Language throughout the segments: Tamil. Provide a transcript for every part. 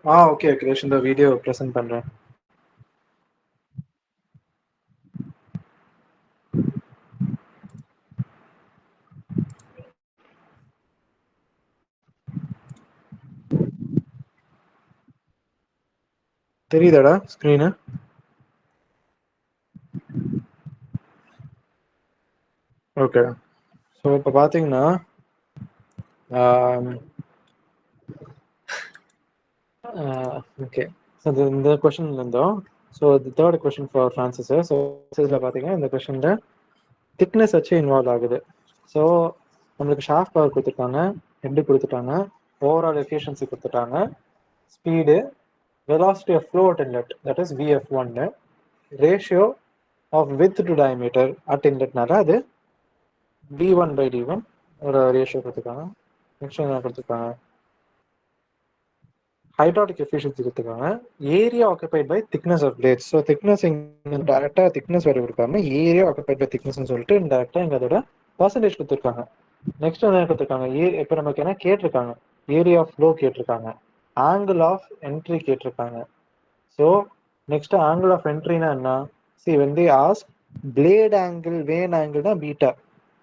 ஓகே கிரேஷ், இந்த வீடியோ ப்ரெசென்ட் பண்றேன். தெரியுதாடா ஸ்க்ரீனு? ஓகே. ஸோ இப்போ பார்த்தீங்கன்னா ஓகே. ஸோ இந்த கொஷின் இருந்தோம். So the third question for Francis. So ஃப்ரான்சிஸில் பார்த்தீங்கன்னா இந்த கொஷனில் திக்னஸ் வச்சு இன்வால்வ் ஆகுது. ஸோ நம்மளுக்கு ஷாஃப்ட் பவர் கொடுத்துருக்காங்க, ஹெட்டு கொடுத்துட்டாங்க, ஓவரால் எஃபிஷியன்சி கொடுத்துட்டாங்க, speed, velocity of flow at inlet, that is VF1, ratio of width to diameter at inletனால அது d1/d1 ஒரு ரேஷியோ கொடுத்துருக்காங்க. நெக்ஸ்ட் என்ன கொடுத்துருக்காங்க, ஹைட்ராலிக் எஃபிஷியன்சி கொடுத்துருக்காங்க, area occupied by thickness of blades. So thickness இங்கே டேரெக்டாக திக்னஸ் வேறு கொடுக்காம ஏரியா ஆக்குபைட் பை திக்னஸ்னு சொல்லிட்டு டேரெக்டாக இங்கே அதோட பர்சன்டேஜ் கொடுத்துருக்காங்க. நெக்ஸ்ட் என்ன கொடுத்துருக்காங்க, இப்போ நமக்கு என்ன கேட்டிருக்காங்க, ஏரியா ஆஃப் ஃப்ளோ கேட்டிருக்காங்க, ஆங்கிள் ஆஃப் என்ட்ரி கேட்டிருக்காங்க. ஸோ நெக்ஸ்ட் ஆங்கிள் ஆஃப் என்ட்ரினா என்ன, சி வந்து ஆஸ்க் பிளேட் ஆங்கிள், வேன் ஆங்கிள்னா பீட்டா,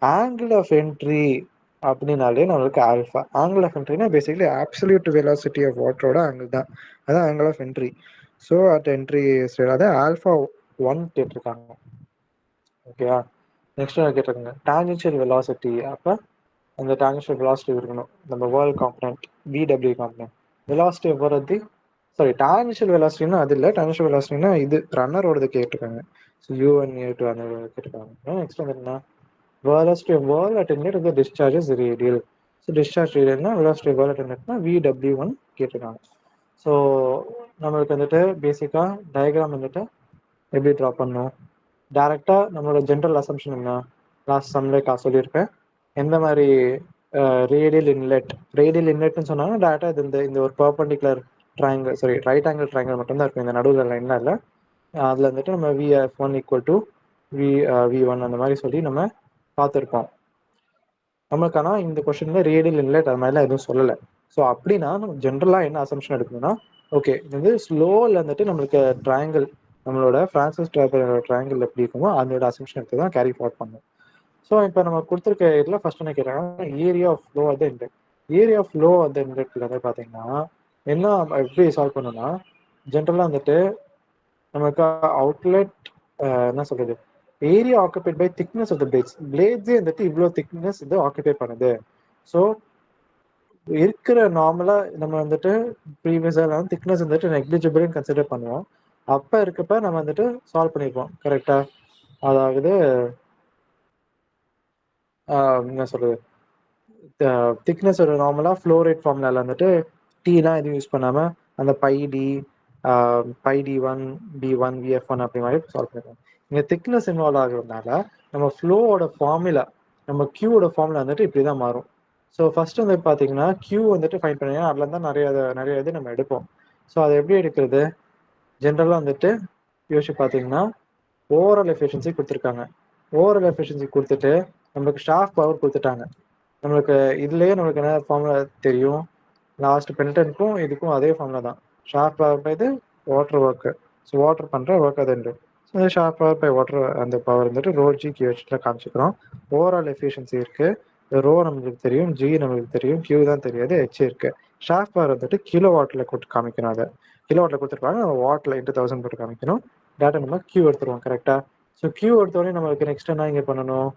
ஆங்கிள் ஆஃப் என்ட்ரி அப்படின்னாலே நம்மளுக்கு ஆல்ஃபா. ஆங்கிள் ஆஃப் என்ட்ரினா பேசிக்கலி அப்சல்யூட் வெலாசிட்டி ஆஃப் வாட்டரோட ஆங்கிள் தான், அதான் angle of entry. So at entry அதான் ஆல்ஃபா 1 கேட்டிருக்காங்க. ஓகேவா? நெக்ஸ்ட் என்ன கேட்டிருக்காங்க, டான்ஜென்ஷியல் வெலாசிட்டி. அப்போ அந்த டான்ஜென்ஷியல் வெலாசிட்டி இருக்கணும், நம்ம world component VW component. Velocity போகிறது, சாரி டான்ஜென்ஷியல் வெலாசிட்டினா அது இல்லை, டான்ஜென்ஷியல் வெலாசிட்டினா இது ரன்னரோடது கேட்டிருக்காங்க. ஸோ U1 U2 அந்த கேட்டிருக்காங்க. நெக்ஸ்ட் வந்து என்ன, velocity of whirl at inlet of the discharge is radial. So discharge ரேடியல்னா velocity of whirl at inletனா VW1 கேட்டிருக்காங்க. ஸோ நம்மளுக்கு வந்துட்டு பேசிக்காக டயக்ராம் வந்துட்டு எப்படி ட்ரா பண்ணணும், டேரெக்டாக நம்மளோட ஜென்ரல் அசம்ஷன் என்ன, லாஸ்ட் சம்லேயே சொல்லியிருப்பேன், எந்த மாதிரி ரேடியல் இன்லெட், ரேடியல் இன்லெட்னு சொன்னாங்கன்னா டேரெக்டாக இது இந்த ஒரு perpendicular triangle, sorry right angle triangle மட்டும்தான் இருக்கும், இந்த நடுவில் லைன்லாம் இல்லை. அதில் வந்துட்டு நம்ம VF1 ஈக்குவல் டு V1 அந்த மாதிரி சொல்லி நம்ம பார்த்துருக்கோம். நம்மளுக்கு ஆனால் இந்த கொஸ்டின்ல ரேடியல் இன்லெட் அது மாதிரிலாம் எதுவும் சொல்லலை. ஸோ அப்படின்னா நம்ம ஜென்ரலாக என்ன அசம்ஷன் எடுக்கணும்னா, ஓகே இது வந்து ஸ்லோவில் வந்துட்டு நம்மளுக்கு ட்ரையாங்கிள், நம்மளோட ஃப்ரான்சிஸ் ட்ரையாங்கிள் எப்படி இருக்குமோ அதோட அசம்ஷன் எடுத்து தான் கேரி ஃபார்வர்ட் பண்ணும். ஸோ இப்போ நம்ம கொடுத்துருக்க இதில் ஃபர்ஸ்ட் என்ன கேட்டாங்கன்னா, area of flow at the inlet. Area of flow at the இன்லெட்ல வந்து பார்த்தீங்கன்னா என்ன எப்படி சால்வ் பண்ணணும்னா, ஜென்ரலாக வந்துட்டு நமக்கு அவுட்லெட் என்ன சொல்றது, area occupied by thickness of the blades, பிளேட்ஸே வந்துட்டு இவ்வளோ திக்னஸ் இது ஆக்குபை பண்ணுது. ஸோ இருக்கிற நார்மலாக நம்ம வந்துட்டு ப்ரீவியஸாக திக்னஸ் வந்துட்டு நெக்லிஜிபிள்னு கன்சிடர் பண்ணுவோம். அப்போ இருக்கப்ப நம்ம வந்துட்டு சால்வ் பண்ணியிருப்போம் கரெக்டாக. அதாவது என்ன சொல்றது, திக்னஸ் ஒரு நார்மலாக ஃப்ளோ ரேட் ஃபார்முலாவில் வந்துட்டு டீலாம் எதுவும் யூஸ் பண்ணாமல் அந்த பை டி1 டி1 VF1 அப்படி மாதிரி சால்வ் பண்ணிடுவோம். இங்கே திக்னஸ் இன்வால்வ் ஆகுறதுனால நம்ம ஃப்ளோவோட ஃபார்முலா, நம்ம கியூவோட ஃபார்முலா வந்துட்டு இப்படி தான் மாறும். ஸோ ஃபர்ஸ்ட் வந்து பார்த்தீங்கன்னா கியூ வந்துட்டு ஃபைண்ட் பண்ணி அதில் இருந்தால் நிறைய இது நம்ம எடுப்போம். ஸோ அதை எப்படி எடுக்கிறது, ஜென்ரலாக வந்துட்டு யோசிச்சு பார்த்தீங்கன்னா ஓவரால் எஃபிஷியன்சி கொடுத்துருக்காங்க. ஓவரால் எஃபிஷியன்சி கொடுத்துட்டு நம்மளுக்கு ஷாஃப்ட் பவர் கொடுத்துட்டாங்க. நம்மளுக்கு இதுலேயே நம்மளுக்கு என்ன ஃபார்முலா தெரியும், லாஸ்ட் பென்டனுக்கும் இதுக்கும் அதே ஃபார்முலா தான். ஷார்ப் பவர் பை இது வாட்டர் ஒர்க்கு. ஸோ வாட்டர் பண்ணுற ஒர்க் அது உண்டு. ஸோ ஷார்ப் பவர் பை வாட்டர் அந்த பவர் வந்துட்டு ரோ ஜி கியூஹெச்சில் காமிச்சிக்கிறோம். ஓவரால் எஃபிஷியன்சி இருக்குது, ரோ நம்மளுக்கு தெரியும், ஜி நம்மளுக்கு தெரியும், கியூ தான் தெரியாது, ஹெச் இருக்குது. ஷார்ப் பவர் வந்துட்டு கிலோ வாட்டில் கொடுத்து காமிக்கணும், அதை கிலோ வாட்டில் கொடுத்துருப்பாங்க, நம்ம வாட்டில் இன்ட்டு 1000 போட்டு காமிக்கணும். டேட்டா நம்ம கியூ எடுத்துருவோம் கரெக்டாக. ஸோ கியூ எடுத்தோடனே நம்மளுக்கு நெக்ஸ்ட் என்ன இங்கே பண்ணணும்,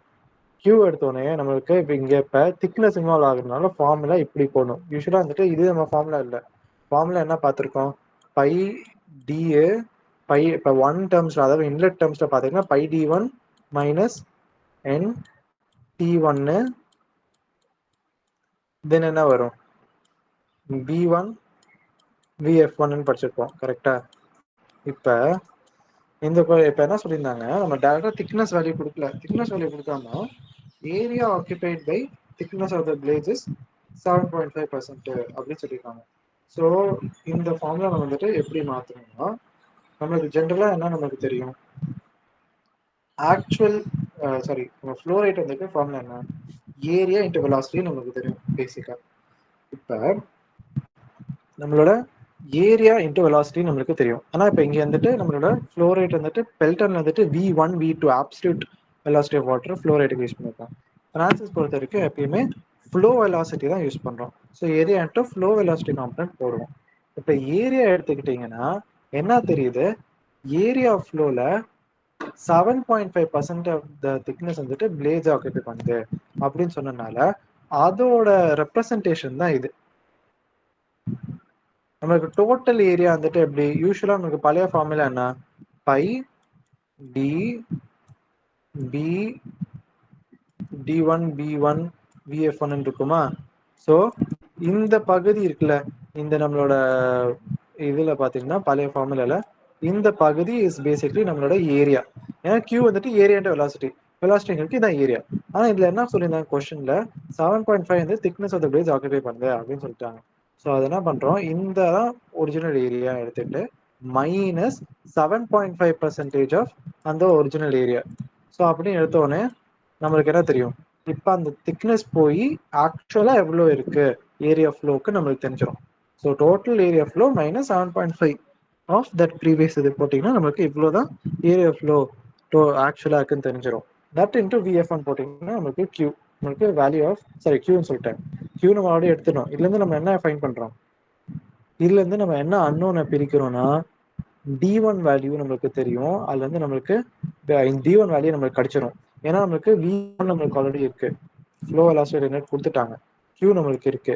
கியூ எடுத்தோடனே நம்மளுக்கு இப்போ இங்கே இப்போ திக்னஸ் இன்வால்வ் ஆகுறதுனால ஃபார்முலா இப்படி போடணும். யூஸ்வலாக வந்துட்டு இது நம்ம ஃபார்முலா இல்லை, ஃபார்முலா என்ன பார்த்துருக்கோம், பை டிஏ பை இப்போ ஒன் டேர்ம்ஸில், அதாவது இன்லெட் டேர்ம்ஸில் பார்த்தீங்கன்னா பை டி1 மைனஸ் என் டி1, தென் என்ன வரும் B1 VF1 படிச்சிருப்போம் கரெக்டாக. இப்போ இப்போ என்ன சொல்லியிருந்தாங்க, நம்ம டேரெக்டாக திக்னஸ் வேல்யூ கொடுக்கல, திக்னஸ் வேல்யூ கொடுக்காம area occupied by thickness of the blades is 7.5% அப்படின்னு சொல்லியிருக்காங்க. ஸோ இந்த ஃபார்முலா நம்ம வந்துட்டு எப்படி மாற்றணும்னா, நம்மளுக்கு ஜென்ரலாக என்ன நமக்கு தெரியும், ஆக்சுவல் சாரி நம்ம ஃப்ளோ ரேட் வந்துட்டு ஃபார்முலா என்ன, ஏரியா இன்ட்டு வெலாசிட்டி நமக்கு தெரியும் பேசிக்காக. இப்போ நம்மளோட ஏரியா இன்ட்டு வெலாசிட்டி நம்மளுக்கு தெரியும். ஆனா இப்போ இங்க வந்துட்டு நம்மளோட ஃப்ளோ ரேட் வந்துட்டு பெல்டன் வந்துட்டு V1 V2 absolute velocity of water flow ரேட்டுக்கு யூஸ் பண்ணிருக்கோம். ஃப்ரான்சிஸ் பொறுத்த வரைக்கும் எப்பயுமே ஃப்ளோ வெலாசிட்டி தான் யூஸ் பண்றோம். So area into flow velocity component போடுவோம். இப்போ ஏரியா எடுத்துக்கிட்டீங்கன்னா என்ன தெரியுது, ஏரியா ஆஃப் ஃப்ளோல 7.5% ஆஃப் த திக்னஸ் வந்துட்டு பிளேட்ஸ் ஆக்குபை பண்ணுது அப்படின்னு சொன்னனால அதோட ரெப்ரசன்டேஷன் தான் இது. நமக்கு டோட்டல் ஏரியா வந்துட்டு எப்படி யூஸ்வலா நமக்கு பழைய ஃபார்முலா என்ன, பை டி பி டி1 பி1 விஎஃப்1 இருக்குமா. ஸோ இந்த பகுதி இருக்குல்ல, இந்த நம்மளோட இதுல பாத்தீங்கன்னா பழைய ஃபார்முலால இந்த பகுதி இஸ் பேசிக்லி நம்மளோட ஏரியா. ஏன்னா கியூ வந்துட்டு ஏரியான்ற வெலாசிட்டி, வெலாசிட்டிங்களுக்கு இதான் ஏரியா. ஆனா இதுல என்ன சொல்லியிருந்தாங்க கொஸ்டின்ல 7.5 வந்து thickness of the blades occupy பண்ணுது அப்படின்னு சொல்லிட்டாங்க. ஸோ அது என்ன பண்றோம், இந்த ஒரிஜினல் ஏரியா எடுத்துட்டு மைனஸ் 7.5% ஆஃப் அந்த ஒரிஜினல் ஏரியா. ஸோ அப்படின்னு எடுத்தோடனே நம்மளுக்கு என்ன தெரியும், இப்போ அந்த திக்னஸ் போய் ஆக்சுவலா எவ்வளோ இருக்கு ஏரியா ஃப்ளோக்கு நம்மளுக்கு தெரிஞ்சிடும். So total area flow minus 7.5 of that previous இது போட்டிங்கன்னா நம்மளுக்கு இவ்வளோ தான் ஏரியா ஃப்ளோ ஆக்சுவலாக இருக்குன்னு தெரிஞ்சிடும். தட் இன்ட்டு விஎஃப்ஒன் போட்டிங்கன்னா நம்மளுக்கு கியூ, நம்மளுக்கு வேல்யூ ஆஃப் சாரி கியூன்னு சொல்லிட்டேன். கியூ நம்ம ஆல்ரெடி எடுத்துட்டோம். இதுலேருந்து நம்ம என்ன ஃபைன் பண்ணுறோம், இதுலேருந்து நம்ம என்ன அன்னோனை பிரிக்கிறோம்னா D1 வேல்யூ நம்மளுக்கு தெரியும். அதுல இருந்து நம்மளுக்கு D1 வேல்யூ நம்மளுக்கு கிடைச்சிடும். ஏன்னா நம்மளுக்கு V1 நம்மளுக்கு ஆல்ரெடி இருக்கு, ஃப்ளோ வெலாசிட்டி நெட் கொடுத்துட்டாங்க, Q நம்மளுக்கு இருக்கு.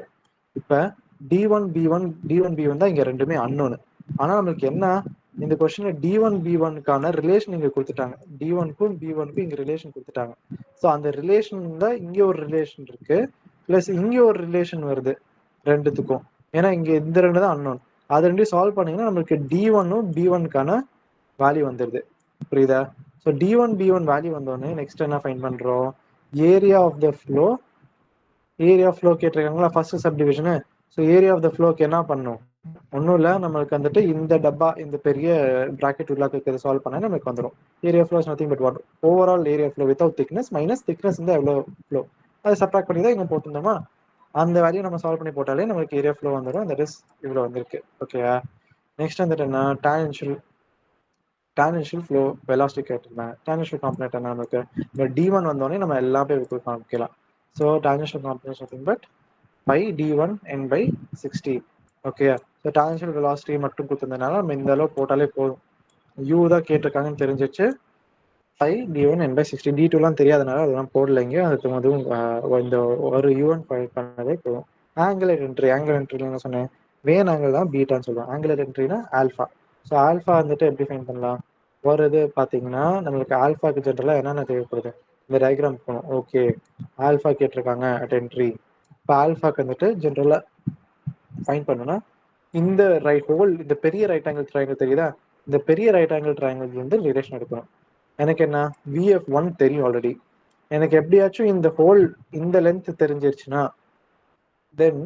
இப்ப D1 B1 D1 B1 தான் இங்க ரெண்டுமே அன்னோன். ஆனா நம்மளுக்கு என்ன, இந்த கொஸ்டின்ல D1 B1க்கான ரிலேஷன் இங்க கொடுத்துட்டாங்க, D1க்கும் B1க்கும் இங்க ரிலேஷன் கொடுத்துட்டாங்க. ஸோ அந்த ரிலேஷன்ல இங்க ஒரு ரிலேஷன் இருக்கு, பிளஸ் இங்க ஒரு ரிலேஷன் வருது ரெண்டுத்துக்கும். ஏன்னா இங்க இந்த ரெண்டு தான் அன்னோன். அது ரெண்டையும் சால்வ் பண்ணீங்கன்னா நம்மளுக்கு D1ம் B1க்கான வேல்யூ வந்துடுது. புரியுதா? ஸோ D1 B1 வேல்யூ வந்தோடனே நெக்ஸ்ட் என்ன ஃபைன் பண்றோம், area of the flow. Area of flow கேட்டிருக்காங்களா first subdivision. So area of the ஃப்ளோக்கு என்ன பண்ணும், ஒன்றும் இல்லை, நம்மளுக்கு வந்துட்டு இந்த டப்பா இந்த பெரிய ப்ராக்கெட் உள்ளாக்க இருக்கிறத சால்வ் பண்ணா நமக்கு வந்துடும். Area flow is nothing but what overall area flow without thickness minus thickness இருந்தால் எவ்வளோ ஃப்ளோ, அதை சப்ராக்ட் பண்ணி தான் இங்கே போட்டிருந்தோமா. அந்த வேல்யூ நம்ம சால்வ் பண்ணி போட்டாலே நமக்கு ஏரியா ஃப்ளோ வந்துடும். தட் இஸ் இவ்வளோ வந்திருக்கு. ஓகேயா? நெக்ஸ்ட் வந்துட்டு என்ன, டான்ஜென்ஷியல் ஃப்ளோ வெலாசிட்டி கேட்டிருந்தாங்க. டான்ஜென்ஷியல் காம்பனன்ட் என்ன நமக்கு, இப்போ D1 வந்தோடனே நம்ம எல்லாமே காமிக்கலாம். So tangential component nothing but by D1 n by 60. ஓகேயா? ஸோ டான்ஜென்ஷியல் வெலாசிட்டி மட்டும் கொடுத்துருந்ததுனால நம்ம இந்த அளவு போட்டாலே போதும். U தான் கேட்டிருக்காங்கன்னு தெரிஞ்சிச்சு. By D1 n by 60. D2லாம் தெரியாதனால அதெல்லாம் போடலைங்க. அதுக்கு அதுவும் இந்த ஒரு U1 பண்ணதே போதும். ஆங்குலர் என்ட்ரி என்ன சொன்னேன், வேன் ஆங்கிள் தான் பீட்டான்னு சொல்லுவோம், ஆங்குலர் என்ட்ரினா ஆல்ஃபா. ஸோ ஆல்ஃபா வந்துட்டு எப்படி ஃபைன் பண்ணலாம், ஒரு இது பார்த்தீங்கன்னா நம்மளுக்கு ஆல்ஃபாக்கு ஜென்ரலாக என்னென்ன தேவைப்படுது, இந்த டயக்ராம் போகணும். ஓகே, ஆல்ஃபா கேட்டிருக்காங்க அட் என்ட்ரி. இப்போ ஆல்ஃபாக்கு வந்துட்டு ஜென்ரலாக ஃபைன் பண்ணுன்னா இந்த இந்த பெரிய ரைட் ஆங்கிள் ட்ரையாங்கிள் தெரியுதா, இந்த பெரிய ரைட் ஆங்கிள் ட்ரையாங்கிள் வந்து ரிலேஷன் எடுக்கணும். எனக்கு என்ன, VF1 தெரியும் ஆல்ரெடி. எனக்கு எப்படியாச்சும் இந்த ஹோல் இந்த லென்த் தெரிஞ்சிருச்சுன்னா then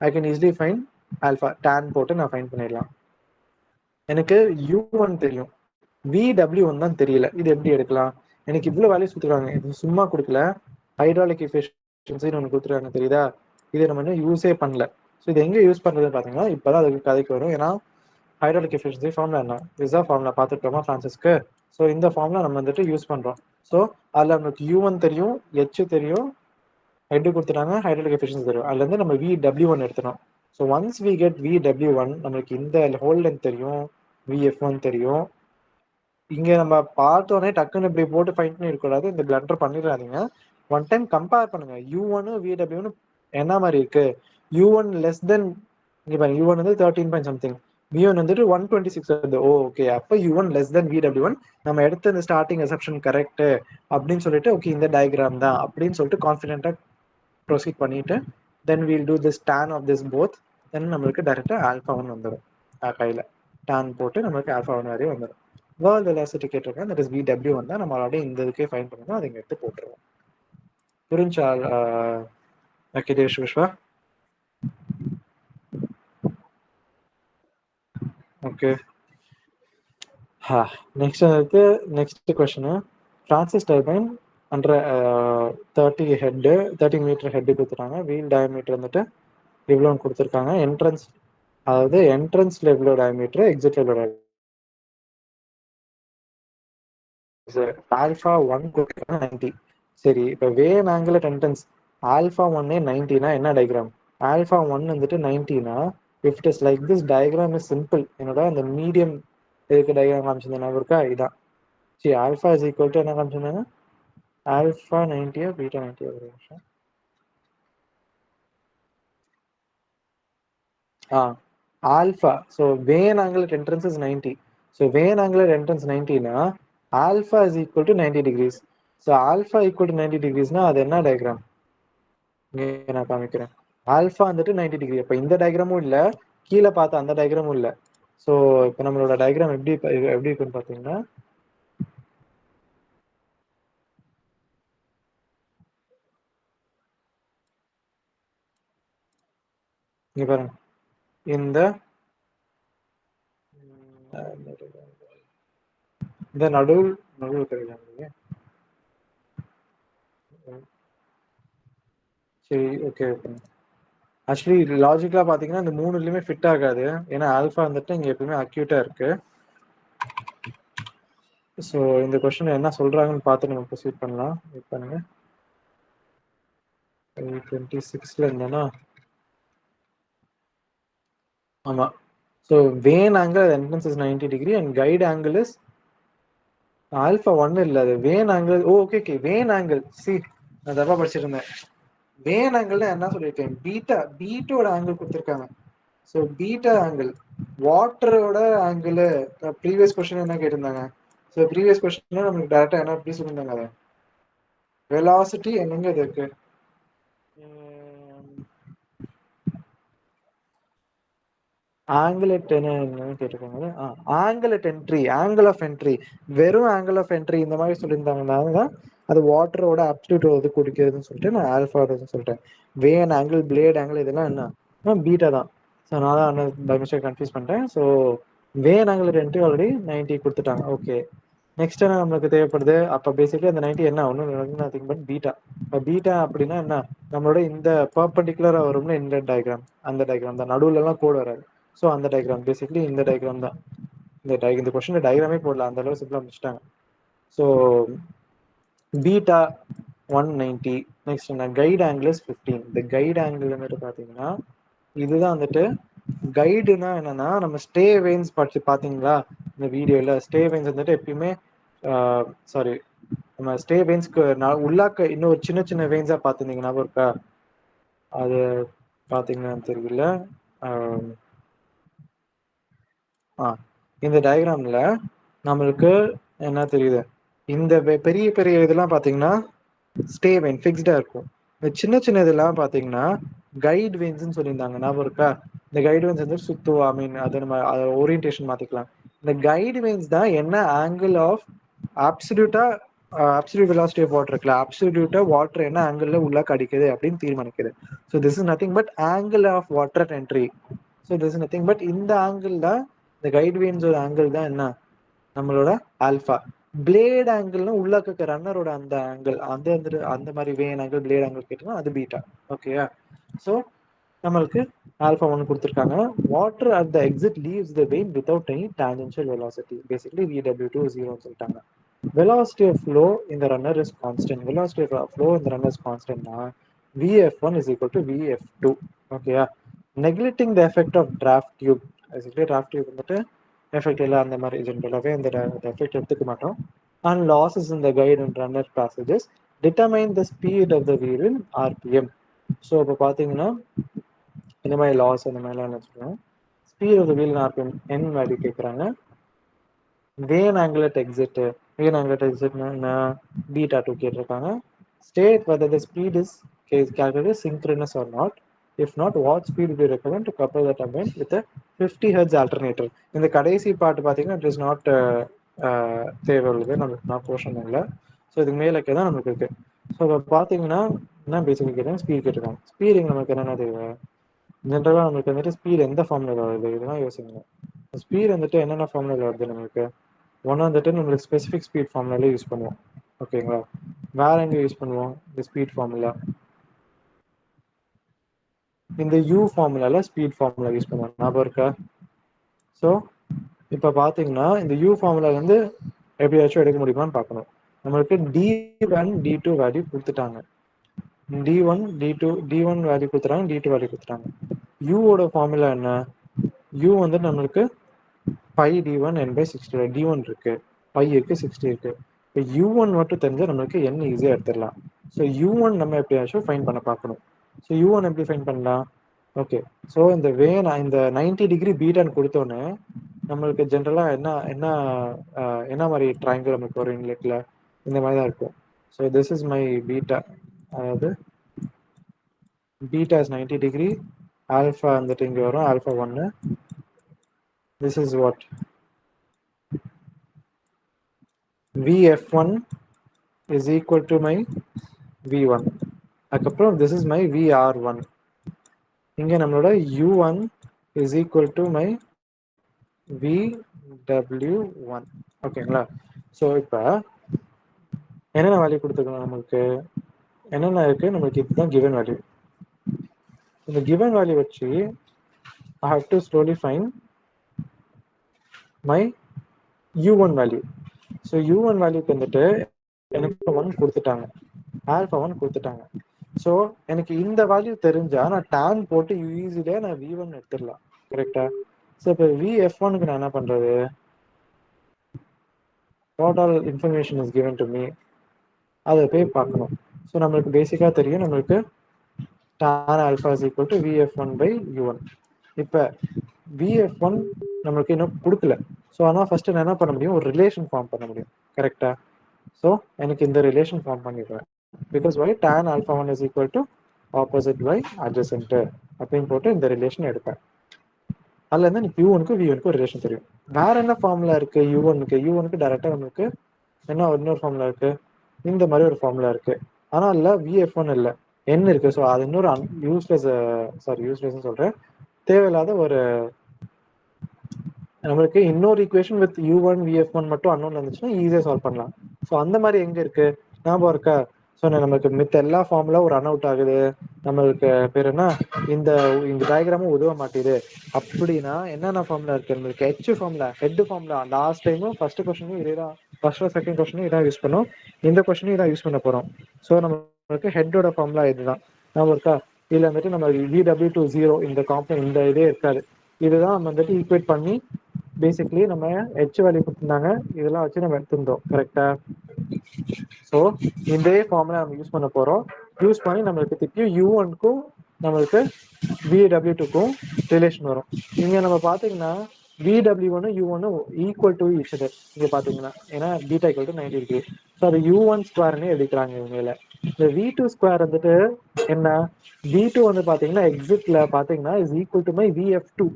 I can easily find alpha. Tan போட்டு நான் ஃபைன் பண்ணிடலாம். எனக்கு U1 தெரியும், VW1 தான் தெரியல. இது எப்படி எடுக்கலாம், எனக்கு இவ்வளோ வேல்யூஸ் கொடுத்துருக்காங்க, இது சும்மா கொடுக்கல, ஹைட்ராலிக் எஃபிஷியன்சின்னு ஒன்று கொடுத்துருக்காங்க தெரியுதா. இது நம்ம இன்னும் யூஸே பண்ணல. ஸோ இது எங்கே யூஸ் பண்ணுறதுன்னு பார்த்தீங்கன்னா இப்போ தான் அதுக்கு கதைக்கு வரும். ஏன்னா ஹைட்ராலிக் எஃபிஷியன்சி ஃபார்முலா என்ன, இதுதான் ஃபார்முலா பார்த்துட்டோமா ஃப்ரான்சிஸ்க்கு. ஸோ இந்த ஃபார்முலா நம்ம வந்துட்டு யூஸ் பண்ணுறோம். ஸோ அதில் நமக்கு U1 தெரியும், H தெரியும், ஹெட் கொடுத்துட்டாங்க, ஹைட்ராலிக் எஃபிஷியன்சி தெரியும். அதுலேருந்து நம்ம VW1 எடுத்துட்டோம். So once we get VW1 நம்மளுக்கு இந்த ஹோல் லென்த் தெரியும், VF1 தெரியும். இங்கே நம்ம பார்த்தோன்னே டக்குன்னு இப்படி போட்டு ஃபைன் பண்ணி இருக்கக்கூடாது, இந்த பிளண்டர் பண்ணிடாதீங்க. ஒன் டைம் கம்பேர் பண்ணுங்க, U1 VW1 என்ன மாதிரி இருக்கு. U1 லெஸ் தென், இங்கே பாருங்க U1 வந்து 13 பாயிண்ட் சம்திங், V1 வந்துட்டு 126 வருது. ஓகே, அப்போ U1 லெஸ் தென் VW1, நம்ம எடுத்த இந்த ஸ்டார்டிங் அசப்ஷன் கரெக்ட் அப்படின்னு சொல்லிட்டு ஓகே இந்த டயக்ராம் தான் அப்படின்னு சொல்லிட்டு கான்ஃபிடென்ட்டாக ப்ரொசீட் பண்ணிட்டு then we'll do this tan of this both. Then நம்மளுக்கு டேரெக்டாக ஆல்ஃபா1 வந்துடும். கையில் tan போட்டு நம்மளுக்கு ஆல்ஃபா1 வரையும் வந்துடும். வேர்ல்ட் வெலாசிட்டி கேட்டிருக்கேன், தட் இஸ் VW1 தான். நம்ம ஆல்ரெடி இந்த இதுக்கே ஃபைன் பண்ணணும், அதை இங்கே எடுத்து போட்டுருவோம். புரிஞ்சா Akhilesh Vishwa? Okay. Next question, Francis turbine under 30 metre head கொடுத்துட்டாங்க. வீல் டயமீட்டர் வந்துட்டு இவ்வளோன்னு கொடுத்துருக்காங்க. என்ட்ரன்ஸ் அதாவது என்ட்ரன்ஸ்ல எவ்வளோ டயமீட்டர், எக்ஸிட்ல எவ்வளோ டயமீட்டர். ஆல்ஃபா ஒன் கொடுத்துருக்காங்க 90. சரி, இப்போ vane angle at entrance alpha ஒன்னே 90னா என்ன டயக்ராம்? ஆல்ஃபா ஒன் வந்துட்டு 90னா if it is like this diagram is simple. என்னோட அந்த மீடியம் இதுக்கு டயக்ராம் காமிச்சிருந்தேன் இருக்கா, இதான். சரி, ஆல்ஃபா இஸ் ஈக்குவல் டு என்ன காமிச்சிருந்தாங்க, ஆல்ஃபா 90யா பீட்டா 90யா, ஒரு நிமிஷம். Alpha, so vane angle at entrance is 90. So vane angle at entrance 90னா alpha is equal to 90 degrees. So alpha equal to 90 டிகிரிஸ்னா அது என்ன டயக்ராம் நான் காமிக்கிறேன். ஆல்ஃபா வந்துட்டு 90 டிகிரி. அப்போ இந்த டயக்ராமும் இல்லை, கீழே பார்த்த அந்த டயக்ராமும் இல்லை. ஸோ இப்போ நம்மளோட டயக்ராம் எப்படி இருக்குன்னு பார்த்தீங்கன்னா, இங்க பாருங்க. இந்த இந்த நடுவில் தெரியுங்க. சரி, ஓகே. ஆக்சுவலி லாஜிக்கலா பாத்தீங்கன்னா இந்த மூணுலயுமே ஃபிட் ஆகாது. ஏன்னா ஆல்ஃபா வந்துட்டு இங்க எப்பவுமே அக்யூட்டா இருக்கு. ஸோ இந்த கொஸ்டின் என்ன சொல்றாங்கன்னு பார்த்து நம்ம ப்ரொசீட் பண்ணலாம். வெயிட் பண்ணுங்க. 26ல இருந்தேன்னா, ஆமா. So vane angle entrance is 90 degree and guide angle is alpha one இல்லை, அது vane angle. Okay okay, vane angle. See, நான் தப்பா படிச்சிருந்தேன். வேன் ஆங்கிள் என்ன சொல்லியிருக்கேன், பீட்டோட ஆங்கிள் கொடுத்துருக்காங்க. ஸோ பீட்டா ஆங்கிள் வாட்டரோட ஆங்கிள். ப்ரீவியஸ் கொஸ்டின் என்ன கேட்டிருந்தாங்க? ஸோ ப்ரீவியஸ் கொஸ்டின் நமக்கு டேரக்டா என்ன எப்படி சொல்லியிருந்தாங்க, அதை வெலாசிட்டி என்னங்க இது இருக்கு, ஆங்கிள் அட் என்னன்னு கேட்டிருக்காங்க. Angle at entry, angle of entry, வெறும் ஆங்கிள் ஆஃப் என்ட்ரி இந்த மாதிரி சொல்லியிருந்தாங்கன்னா அது வாட்டரோட அப்டியூட் வந்து குடிக்கிறதுன்னு சொல்லிட்டு நான் ஆல்ஃபா சொல்லிட்டேன். வேன் ஆங்கிள், பிளேட் ஆங்கிள் இதெல்லாம் என்ன பீட்டா தான். ஸோ நான் தான் பை மிஸ்டேக் கன்ஃபியூஸ் பண்ணிட்டேன். So vane angle at entry already 90 கொடுத்துட்டாங்க. ஓகே, நெக்ஸ்ட் என்ன நம்மளுக்கு தேவைப்படுது? அப்போ பேசிக்கலி அந்த 90 என்ன ஒன்றும் நத்திங் பட் பீட்டா. இப்போ பீட்டா அப்படின்னா என்ன, நம்மளோட இந்த பர்பண்டிகுலரா வரும்ல இந்த டயக்ராம், அந்த டயக்ராம் தான். நடுவுல எல்லாம் கோடு வராது. ஸோ அந்த டயக்ராம் பேசிக்கலி இந்த டயக்ராம் தான். இந்த கொஸ்டின் டயக்ராமே போடல, அந்த அளவு சிம்பிளா முடிச்சிட்டாங்க. So beta 190. நெக்ஸ்ட் என்ன, கைட் ஆங்கிள் இஸ் 15. இந்த கைட் ஆங்கிள் வந்துட்டு பார்த்தீங்கன்னா இதுதான் வந்துட்டு கைடுனா என்னன்னா, நம்ம ஸ்டே வெயின்ஸ் படிச்சு பார்த்தீங்களா இந்த வீடியோல? ஸ்டே வெயின்ஸ் வந்துட்டு எப்பயுமே சாரி, நம்ம ஸ்டே வெயின்ஸ்க்கு உள்ளாக்க இன்னொரு சின்ன சின்ன வெயின்ஸா பார்த்துருந்தீங்க ஞாபகம் இருக்கா? அது பார்த்தீங்கன்னு தெரியல. இந்த டயக்ராம்ல நம்மளுக்கு என்ன தெரியுது, இந்த பெரிய பெரிய இதெல்லாம் பார்த்தீங்கன்னா ஸ்டே வெயின் ஃபிக்ஸ்டா இருக்கும். இந்த சின்ன சின்ன இதெல்லாம் பார்த்தீங்கன்னா கைட் வெயின்ஸ்னு சொல்லியிருந்தாங்க ஞாபகம் இருக்கா? இந்த கைட் வெயின்ஸ் வந்து சுத்துவா, ஐ மீன் அது நம்ம ஓரியன்டேஷன் மாத்திக்கலாம். இந்த கைட் வெயின்ஸ் தான் என்ன ஆங்கிள் ஆஃப் அப்சல்யூட்டா அப்சல்யூட் வெலாசிட்டி ஆஃப் வாட்டர் இருக்குல்ல, அப்சல்யூட்டா வாட்டர் என்ன ஆங்கிள் உள்ள அடிக்குது அப்படின்னு தீர்மானிக்குது. So this is nothing but angle of water at entry. So this is nothing but இந்த ஆங்கிள் தான், இந்த கைட் வெயின்ஸோட ஆங்கிள் தான் என்ன நம்மளோட ஆல்ஃபா. பிளேட் ஆங்கிள்னா உள்ள இருக்க ரன்னரோட அந்த ஆங்கிள், அந்த அந்த மாதிரி வேன் ஆங்கிள், பிளேட் ஆங்கிள் கேட்டோம்னா அது பீட்டா. ஓகேயா? ஸோ நம்மளுக்கு ஆல்ஃபா ஒன் கொடுத்துருக்காங்க. Water at the exit leaves the vane without any tangential velocity. Basically VW2 0 சொல்லிட்டாங்க. Velocity of flow in the runner is constant. Velocity of flow in the runner is constant. Vf1 is equal to Vf2. Okay. Neglecting the effect of draft tube. Basically, draft tube வந்துட்டு எஃபெக்ட் இல்லை, அந்த மாதிரி ஜென்ரலாகவே அந்த எஃபெக்ட் எடுத்துக்க மாட்டோம். And losses in the guide and runner passages determine the speed of the wheel in RPM. So இப்போ பார்த்தீங்கன்னா இந்த மாதிரி லாஸ் அந்த மாதிரிலாம் வச்சுக்கோங்க. Speed of the wheel RPM n value கேட்குறாங்க. Vane angle at exit, vane angle at எக்ஸிட்னா பீட்டா 2 கேட்டிருக்காங்க. State whether the speed is calculated synchronous or not. If not, what speed will be required to couple the turbine with a 50 Hz alternator. இந்த கடைசி பார்ட் பார்த்தீங்கன்னா இட் இஸ் நாட் தேவை உள்ளது, நமக்கு நான் போர்ஷன் இல்லை. ஸோ இதுக்கு மேலே தான் நமக்கு இருக்கு. ஸோ இப்போ பார்த்தீங்கன்னா என்ன பேசிக் கேட்டேன், ஸ்பீட் கேட்டிருக்காங்க. ஸ்பீடிங் நமக்கு என்னென்ன தேவை? ஜென்ரலாக நமக்கு வந்துட்டு ஸ்பீட் எந்த ஃபார்முலா வருது இதெல்லாம் யோசிங்க. ஸ்பீட் வந்துட்டு என்னென்ன ஃபார்முலா வருது நமக்கு? ஒன்று வந்துட்டு நம்மளுக்கு ஸ்பெசிஃபிக் ஸ்பீட் ஃபார்முலாலே யூஸ் பண்ணுவோம். ஓகேங்களா? வேற எங்கே யூஸ் பண்ணுவோம் இந்த ஸ்பீட் ஃபார்முலா? இந்த u ஃபார்முலால ஸ்பீட் ஃபார்முலா யூஸ் பண்ணுவோம், ஞாபகம் இருக்கா? ஸோ இப்போ பார்த்தீங்கன்னா இந்த u ஃபார்முலால இருந்து எப்படியாச்சும் எடுக்க முடியுமான்னு பார்க்கணும். நம்மளுக்கு d1 d2 வேல்யூ கொடுத்துட்டாங்க. d1 d2 d1 வேல்யூ கொடுத்துட்டாங்க, d2 வேல்யூ கொடுத்துட்டாங்க. u ஓட ஃபார்முலா என்ன? u வந்து நம்மளுக்கு pi d1 n by 60. d1 இருக்கு, pi இருக்கு, 60 இருக்கு. இப்போ u1 மட்டும் தெரிஞ்சா நம்மளுக்கு n ஈஸியாக எடுத்துடலாம். ஸோ u1 நம்ம எப்படியாச்சும் ஃபைன் பண்ண பார்க்கணும். ஸோ u1 எப்படி ஃபைன் பண்ணலாம்? ஓகே, ஸோ இந்த இந்த 90 டிகிரி பீட்டான்னு கொடுத்தோன்னே நம்மளுக்கு ஜென்ரலாக என்ன என்ன என்ன மாதிரி ட்ரையாங்கிள் நமக்கு வரும் இன்லெட்டில்? இந்த மாதிரி தான் இருக்கும். So this is my beta, அதாவது பீட்டா இஸ் 90 டிகிரி, ஆல்ஃபா வந்துட்டு இங்கே வரும், alpha 1. This is what vf1 is equal to my v1. அதுக்கப்புறம் this is my vr1. இங்கே நம்மளோட u1 is equal to my vw1. ஓகேங்களா? ஸோ இப்போ என்னென்ன வேல்யூ கொடுத்துருக்கோம்? நமக்கு என்னென்ன இருக்குது? நம்மளுக்கு இதுதான் கிவன் வேல்யூ. இந்த கிவன் வேல்யூ வச்சு I have to slowly find my u1 value. So u1 வேல்யூக்கு வந்துட்டு எனக்கு 1 கொடுத்துட்டாங்க, ஆல்ஃபா 1 கொடுத்துட்டாங்க. ஸோ எனக்கு இந்த வேல்யூ தெரிஞ்சா நான் tan போட்டு ஈஸியாக நான் v1 எடுத்துடலாம், கரெக்டா? ஸோ இப்போ vf1க்கு நான் என்ன பண்ணுறது? What all information is given to me, அதை போய் பார்க்கணும். ஸோ நம்மளுக்கு பேசிக்காக தெரியும், நம்மளுக்கு tan alpha is equal to vf1 by u1. இப்போ vf1 நம்மளுக்கு இன்னும் கொடுக்கல. ஸோ ஆனால் ஃபர்ஸ்ட் நான் என்ன பண்ண முடியும்? ஒரு ரிலேஷன் ஃபார்ம் பண்ண முடியும், கரெக்டா? ஸோ எனக்கு இந்த ரிலேஷன் ஃபார்ம் பண்ணிடுவேன். Because y tan alpha 1 is equal to opposite y adjacent அப்படின்னு போட்டு இந்த ரிலேஷன் எடுப்பேன். அதில் இருந்து எனக்கு u1க்கு v1க்கு ஒரு ரிலேஷன் தெரியும். வேற என்ன ஃபார்முலா இருக்கு? u1க்கு டைரக்டா நம்மளுக்கு என்ன இன்னொரு ஃபார்முலா இருக்கு? இந்த மாதிரி ஒரு ஃபார்முலா இருக்கு. ஆனால் இல்லை vf1 இல்லை, n இருக்கு. ஸோ அது இன்னொரு யூஸ்லெஸ் சொல்றேன், தேவையில்லாத ஒரு நம்மளுக்கு இன்னொரு ஈக்குவேஷன் வித் u1 vf1 மட்டும் அன்னோன் இருந்துச்சுன்னா ஈஸியாக சால்வ் பண்ணலாம். ஸோ அந்த மாதிரி எங்கே இருக்கு? ஞாபகம் இருக்கா? ஸோ நமக்கு மித்த எல்லா ஃபார்முலா ஒரு ரன் அவுட் ஆகுது, நம்மளுக்கு பேர் என்ன, இந்த டயக்ராமும் உதவ மாட்டேது. அப்படின்னா என்னென்ன ஃபார்முலா இருக்கு? நம்மளுக்கு H formula, head formula. Last டைமும் ஃபர்ஸ்ட் கொஸ்டினும் இதே தான், ஃபர்ஸ்ட் செகண்ட் கொஸ்டினும் இதான் யூஸ் பண்ணோம், இந்த கொஸ்டினும் இதான் யூஸ் பண்ண போகிறோம். ஸோ நம்மளுக்கு ஹெட்டோட ஃபார்முலா இதுதான், ஞாபகம் இருக்கா? இதில் வந்துட்டு நம்ம vw2 0 இந்த காம்பனன்ட் இந்த இதே இருக்காது. இதுதான் நம்ம வந்துட்டு ஈக்குவேட் பண்ணி பேசிக்லி நம்ம ஹெச் வேல்யூ கொடுத்துருந்தாங்க, இதெல்லாம் வச்சு நம்ம எடுத்துருந்தோம், கரெக்டா? ஸோ இந்த ஃபார்முலா நம்ம யூஸ் பண்ண போகிறோம். யூஸ் பண்ணி நம்மளுக்கு திருப்பியும் u1க்கும் நம்மளுக்கு vw2க்கும் ரிலேஷன் வரும். இங்கே நம்ம பார்த்தீங்கன்னா vw1 u1 equal to each other இங்கே பார்த்தீங்கன்னா, ஏன்னா beta equal to 90 degree. So அது u1 ஸ்கொயர்னு எடுக்கிறாங்க இவங்கள. இந்த v2 ஸ்கொயர் வந்துட்டு என்ன? v2 வந்து பார்த்தீங்கன்னா எக்ஸிட்ல பார்த்தீங்கன்னா is equal to my vf2.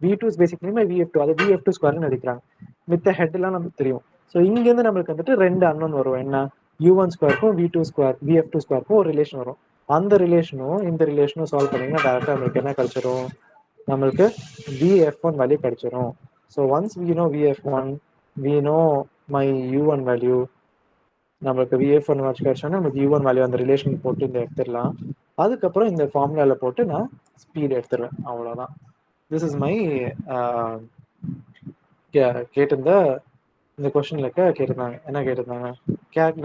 v2 is basically my vf2, அது vf2 ஸ்கொயர்னு எடுக்கிறாங்க. மித்த ஹெட்லாம் நமக்கு தெரியும். ஸோ இங்கேருந்து நம்மளுக்கு வந்துட்டு ரெண்டு அன்னோன் வரும். என்ன? u1 ஸ்கொயருக்கும் v2 ஸ்கொயர் vf2 ஸ்கொயருக்கும் ஒரு ரிலேஷன் வரும். அந்த ரிலேஷனும் இந்த ரிலேஷனும் சால்வ் பண்ணிங்கன்னா டேரக்டாக நம்மளுக்கு என்ன கிடைச்சிரும்? நம்மளுக்கு vf1 வேல்யூ கிடைச்சிரும். So once we know vf1, we know my u1 value, நம்மளுக்கு vf1 வாட்ச் கிடைச்சோன்னா நமக்கு u1 வேல்யூ அந்த ரிலேஷன் போட்டு இந்த எடுத்துடலாம். அதுக்கப்புறம் இந்த ஃபார்முலாவில் போட்டு நான் ஸ்பீட் எடுத்துருவேன், அவ்வளோதான். திஸ் இஸ் மை கேட்டிருந்த இந்த கொஸ்டின்ல கேட்டிருந்தாங்க, என்ன கேட்டிருந்தாங்க?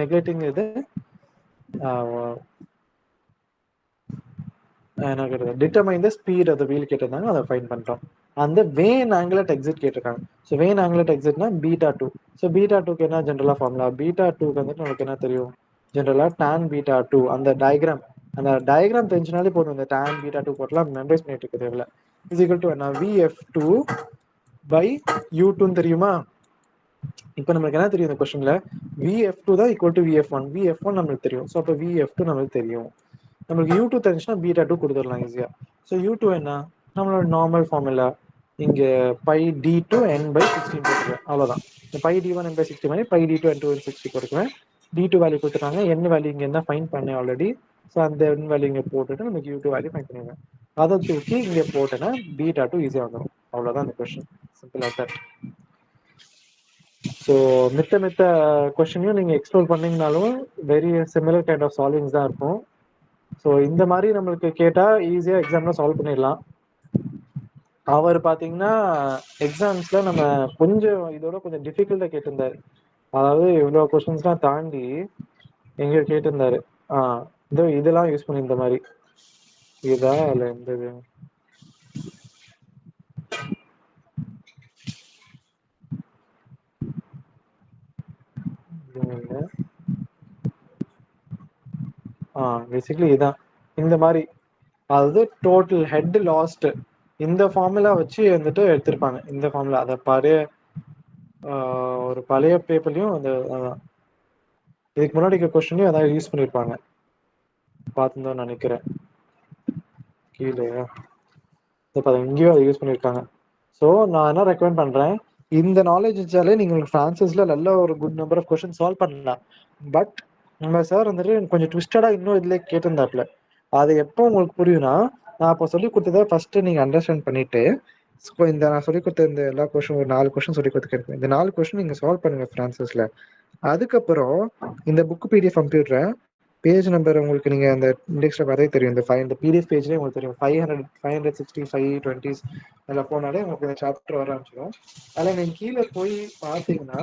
நெக்லெக்டிங் இது என்ன கேட்டிருந்தாங்க? Determine the speed of the wheel கேட்டிருந்தாங்க, அதை ஃபைன் பண்ணிட்டோம். அந்த வேன் ஆங்கிள் அட் எக்ஸிட் கேட்டிருக்காங்க. ஸோ வேன் ஆங்கிள் அட் எக்ஸிட்னா β2. ஸோ β2க்கு என்ன ஜென்ரலாக ஃபார்முலா? β2க்கு வந்துட்டு நமக்கு என்ன தெரியும்? ஜென்ரலாக tan β2. அந்த டயக்ராம் தெரிஞ்சுனாலே போதும், இந்த tan β2 போட்டலாம் மெமரைஸ் பண்ணிட்டு இருக்க தேவையில்ல. இஸ் ஈக்குவல் டு என்ன? vf2 by u2 தெரியுமா? இப்போ நமக்கு என்ன தெரியும் இந்த கொஸ்டின்ல? vf2 தான் ஈக்குவல் டு vf1. vf1 நம்மளுக்கு தெரியும். ஸோ அப்போ vf2 நம்மளுக்கு தெரியும். நம்மளுக்கு u2 தெரிஞ்சுன்னா β2 கொடுத்துடலாம் ஈஸியா. ஸோ u2 என்ன? நம்மளோட நார்மல் ஃபார்முலா, இங்கே பை d2 n by 16 போட்டுருவேன், அவ்வளோதான். இந்த பை d1 n by 60 மாதிரி பை d2 n 2 60 போட்டுக்குவேன். d2 வேல்யூ கொடுத்துட்டாங்க, n வேல்யூ இங்கே என்ன ஃபைன் பண்ணேன் ஆல்ரெடி. ஸோ அந்த n வேல்யூ இங்கே போட்டுட்டு நமக்கு u2 வேல்யூ ஃபைன் பண்ணிடுவேன். அதை தூக்கி இங்கே போட்டேன்னா β2 ஈஸியாக வந்துடும், அவ்வளோதான் இந்த question. Simple as that. So மித்த கொஸ்டினையும் நீங்கள் எக்ஸ்ப்ளோர் பண்ணிங்கனாலும் very similar kind of solvings தான் இருக்கும். ஸோ இந்த மாதிரி நம்மளுக்கு கேட்டா ஈஸியா எக்ஸாம்ல சால்வ் பண்ணிடலாம். அவர் பாத்தீங்கன்னா எக்ஸாம்ஸ்ல நம்ம கொஞ்சம் இதோட கொஞ்சம் டிஃபிகல்ட்டா கேட்டிருந்தாரு. அதாவது இவ்வளவு கொஸ்டின்ஸ்லாம் தாண்டி எங்க கேட்டிருந்தாரு. இதெல்லாம் யூஸ் பண்ணி இந்த மாதிரி இதா இல்ல இந்த இது பேசிக்கலி இதான் இந்த மாதிரி, அதாவது டோட்டல் ஹெட் லாஸ்ட் இந்த ஃபார்முலா வச்சு வந்துட்டு எடுத்திருப்பாங்க. இந்த ஃபார்முலா அதை பழைய ஒரு பழைய பேப்பர்லயும் அந்த இதுக்கு முன்னாடி கொஸ்டின்லயும் அதான் யூஸ் பண்ணியிருப்பாங்க, பார்த்துதான் நினைக்கிறேன். கீழே இங்கேயும் அதை யூஸ் பண்ணியிருக்காங்க. ஸோ நான் என்ன ரெக்கமெண்ட் பண்றேன், இந்த நாலேஜ் வச்சாலே நீங்க ஃப்ரான்சஸ்ல நல்ல ஒரு good number of question solve பண்ணலாம். பட் நம்ம சார் வந்துட்டு கொஞ்சம் ட்விஸ்டடா இன்னும் இதுல கேட்டிருந்தாப்ல. அது எப்போ உங்களுக்கு புரியும்னா, நான் இப்போ சொல்லி கொடுத்ததை ஃபர்ஸ்ட் நீங்க அண்டர்ஸ்டாண்ட் பண்ணிட்டு இந்த நான் சொல்லி கொடுத்த இந்த எல்லா கொஸ்டின் ஒரு 4 கொஸ்டின் சொல்லி கொடுத்துருக்கேன். இந்த 4 கொஸ்டின் நீங்க சால்வ் பண்ணுங்க ஃப்ரான்சஸ்ல. அதுக்கப்புறம் இந்த புக் பிடிஎஃப் கம்ப்யூட்டரை பேஜ் நம்பர் உங்களுக்கு நீங்க அந்த இண்டெக்ஸ்ல வரவே தெரியும். இந்த பிடிஎஃப் பேஜ்லேயே உங்களுக்கு தெரியும் 560 520 அதில் போனாலே உங்களுக்கு இந்த சாப்டர் வர ஆரம்பிச்சிடும். அதில் நீங்கள் கீழே போய் பார்த்தீங்கன்னா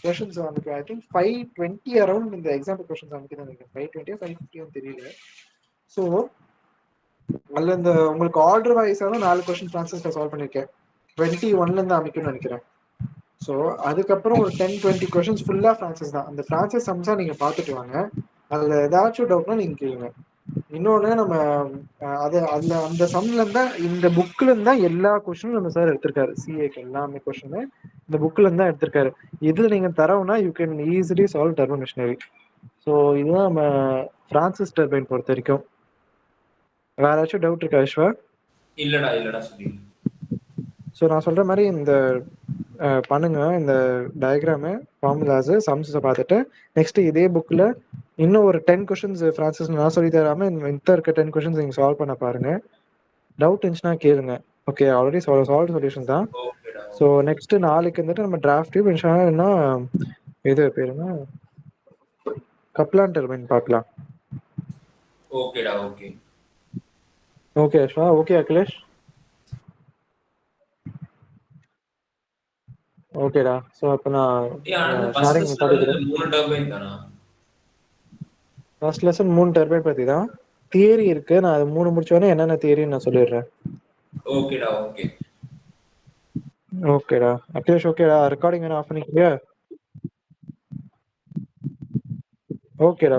கொஷின்ஸ் வந்துட்டு ஐ திங்க் 520 அரௌண்ட் இந்த எக்ஸாம்பிள் கொஷின்ஸ் வந்துட்டு தான் இருக்கு. 520 550 தெரியல. ஸோ அதில் இந்த உங்களுக்கு ஆர்டர் வைஸான 4 கொஸ்டின் ஃப்ரான்சஸ்ல சால்வ் பண்ணியிருக்கேன். 21ல அமைக்கணும்னு நினைக்கிறேன். ஸோ அதுக்கப்புறம் ஒரு 10-20 கொஸ்டின்ஸ் ஃபுல்லாக ஃப்ரான்சஸ் தான். அந்த ஃப்ரான்சஸ் சம்ஸா நீங்கள் பார்த்துட்டு வாங்க. அதில் ஏதாச்சும் டவுட்னா நீங்கள் கேளுங்க. இன்னொன்று நம்ம அந்த சம்ல இருந்தா இந்த புக்ல இருந்தா எல்லா கொஸ்டினும் நம்ம சார் எடுத்திருக்காரு. சிஏக்கு எல்லாமே கொஸ்டின் இந்த புக்ல இருந்தா எடுத்திருக்காரு. இதுல நீங்க தரவுனா you can easily solve turbo machinery. So இதுதான் நம்ம ஃப்ரான்சிஸ் டர்பைன் பொறுத்த வரைக்கும். வேற ஏதாச்சும் டவுட் இருக்கா விஸ்வா? இல்லடா சொல்லி. ஸோ நான் சொல்ற மாதிரி இந்த பண்ணுங்க, இந்த டயக்ராமு ஃபார்முலாஸு சம்ஸை பார்த்துட்டு நெக்ஸ்ட் இதே புக்கில் இன்னும் ஒரு 10 கொஷின்ஸ் ஃப்ரான்சிஸ் நான் சொல்லி தராமல் இந்த இருக்க 10 கொஷின்ஸ் நீங்கள் சால்வ் பண்ண பாருங்க. டவுட் இருந்துச்சுன்னா கேளுங்க. ஓகே, ஆல்ரெடி சால்வ் சொல்யூஷன் தான். ஸோ நெக்ஸ்ட் நாளைக்கு வந்துட்டு நம்ம டிராஃப்டையும் என்ன இது பேருங்க கப்லான் டர்பைன் பார்க்கலாம். ஓகேடா. Okay okay Ashwa. Okay Akhilesh. ஓகேடா. ஸோ அப்போ நான் ஷேரிங் நிப்பாட்டிக்கிறேன். 3 டர்பைன் தானா? ஃபர்ஸ்ட் லெசன் 3 டர்பைன் பற்றி தான் தியரி இருக்கு. நான் அது 3 முடிச்சோடனே என்னென்ன தியரின்னு நான் சொல்லிடுறேன். ஓகேடா. ஓகே ஓகேடா அகிலேஷ். ஓகேடா, ரெக்கார்டிங் என்ன ஆஃப் பண்ணிக்கிறியா? ஓகேடா.